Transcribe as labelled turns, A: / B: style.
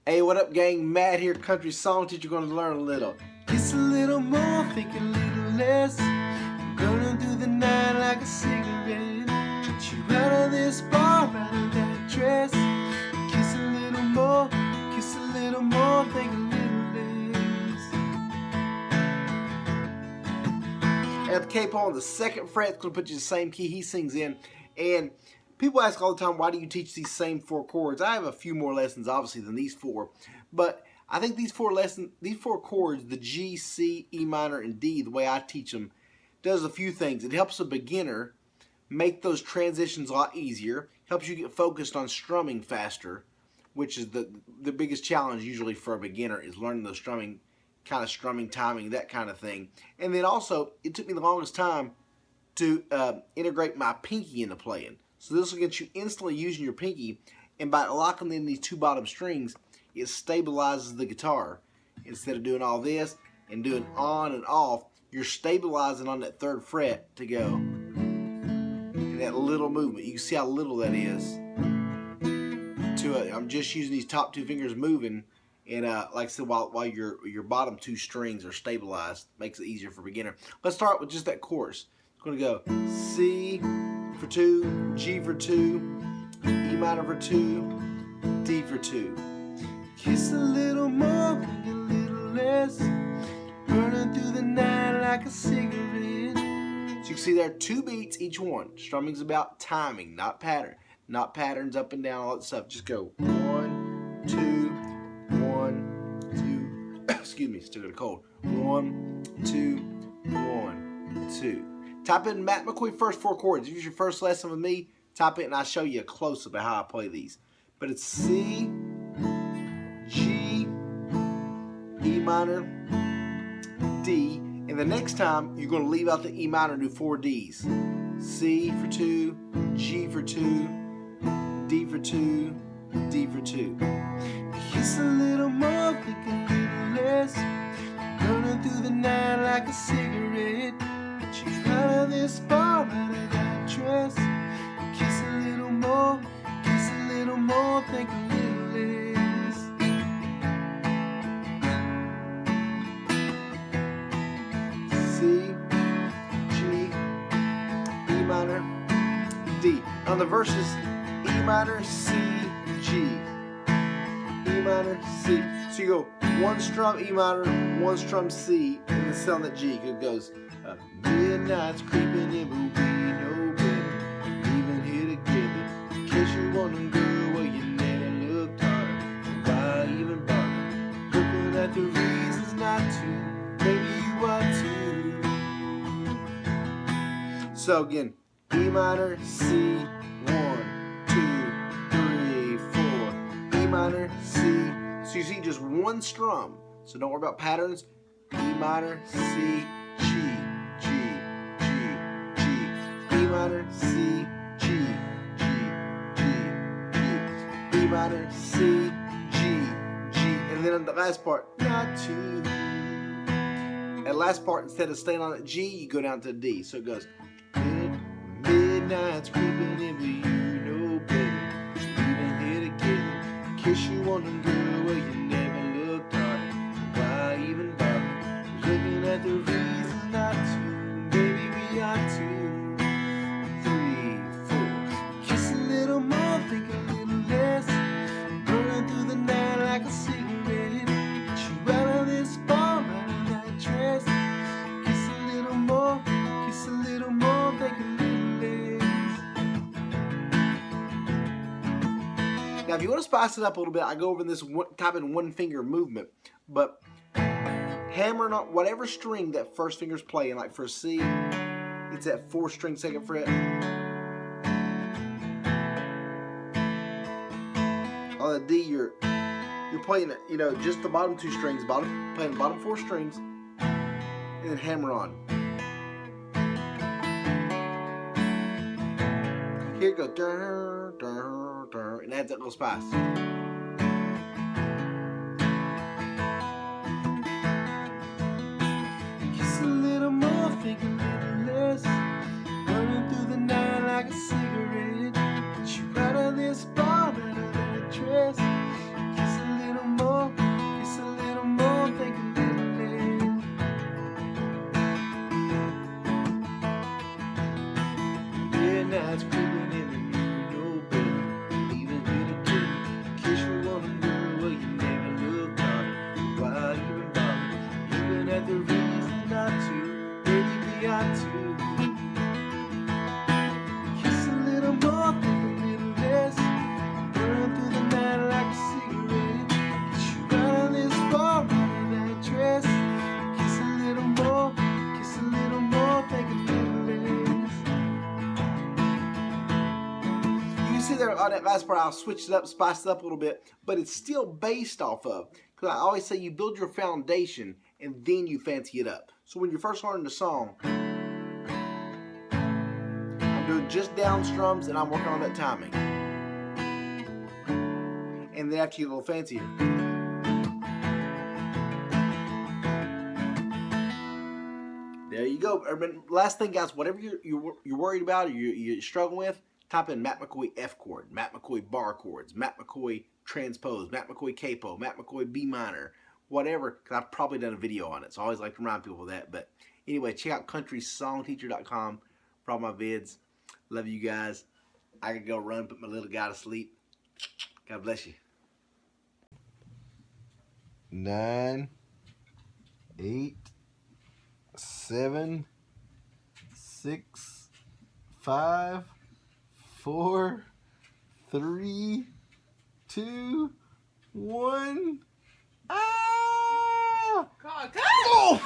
A: Hey, what up, gang? Matt here, country song teacher. Going to learn a little. Kiss a little more, think a little less. I'm gonna do the night like a cigarette. Get you out of this bar, out of that dress. Kiss a little more, think a little less. I got the capo on the 2nd fret. It's gonna put you in the same key he sings in. And people ask all the time, why do you teach these same 4 chords? I have a few more lessons, obviously, than these 4. But I think these 4 chords, the G, C, E minor, and D, the way I teach them, does a few things. It helps a beginner make those transitions a lot easier. Helps you get focused on strumming faster, which is the biggest challenge usually for a beginner, is learning the strumming, timing, that kind of thing. And then also, it took me the longest time to integrate my pinky into playing. So this will get you instantly using your pinky, and by locking in these 2 bottom strings, it stabilizes the guitar. Instead of doing all this and doing on and off, you're stabilizing on that 3rd fret to go. And that little movement, you can see how little that is. I'm just using these top 2 fingers moving, and like I said, while your bottom 2 strings are stabilized, makes it easier for a beginner. Let's start with just that chorus. It's going to go C for 2, G for 2, E minor for 2, D for 2. Kiss a little more, think a little less. Burning through the night like a cigarette. So you can see there are 2 beats each one. Strumming's about timing, not pattern. Not patterns up and down, all that stuff. Just go 1, 2, 1, 2. Excuse me, still got a cold. 1, 2, 1, 2. Type in Matt McCoy first 4 chords. If it's your first lesson with me, type it and I'll show you a close-up of how I play these. But it's C, G, E minor, D, and the next time you're going to leave out the E minor and do 4 Ds. C for 2, G for 2, D for 2, D for 2. Kiss a little more, think a little less. Burning through the night like a cigarette. Get you out of this bar, out of that dress. Kiss a little more, think a little less. C, G, E minor, D. On the verses, E minor, C, G. E minor, C. So you go 1 strum E minor, 1 strum C, and then sit on that G. It goes, midnight's creeping in, but we know better. Leaving here together, in case you wanna go where you never looked hard. Why even bother? Looking at the reasons not to. Maybe you are too. So again, E minor, C, 1, 2, 3, 4. E minor, C. So you see just 1 strum. So don't worry about patterns. E minor, C, G, G, G, G. E minor, C, G, G, G, G. E minor, C, G, G. And then on the last part, not to. That last part, instead of staying on that G, you go down to D. So it goes, midnight's creeping in, but you know better. Leaving here together, in case you want to go where you never looked hard. Why even bother? Looking at the reasons not to. Maybe we are 2, 3, 4. Kiss a little more, think a little less. Burning through the night like a cigarette. Get you out of this bar, out of that dress. Kiss a little more, think a little less. Now, if you want to spice it up a little bit, I go over this type in 1 finger movement, but hammering on whatever string that first finger's playing. Like for C, it's that 4 string 2nd fret. On the D, you're playing, just the bottom 2 strings, playing the bottom 4 strings, and then hammer on. Here it goes, dun, dun, dun, and adds that little spice. Kiss a little more, think a little less. Burning through the night like a cigarette. Get you out of this bar, out of that dress. Kiss a little more. on that last part, I'll switch it up, spice it up a little bit, but it's still based off of. Because I always say you build your foundation and then you fancy it up. So when you're first learning the song, I'm doing just down strums and I'm working on that timing. And then after you get a little fancier. There you go. Last thing, guys, whatever you're worried about or you're struggling with, type in Matt McCoy F chord, Matt McCoy bar chords, Matt McCoy transpose, Matt McCoy capo, Matt McCoy B minor, whatever, because I've probably done a video on it, so I always like to remind people of that. But anyway, check out CountrySongTeacher.com for all my vids. Love you guys. I could go run, put my little guy to sleep. God bless you. 9, 8, 7, 6, 5, 4, 3, 2, 1. Ah!
B: God,
A: oh!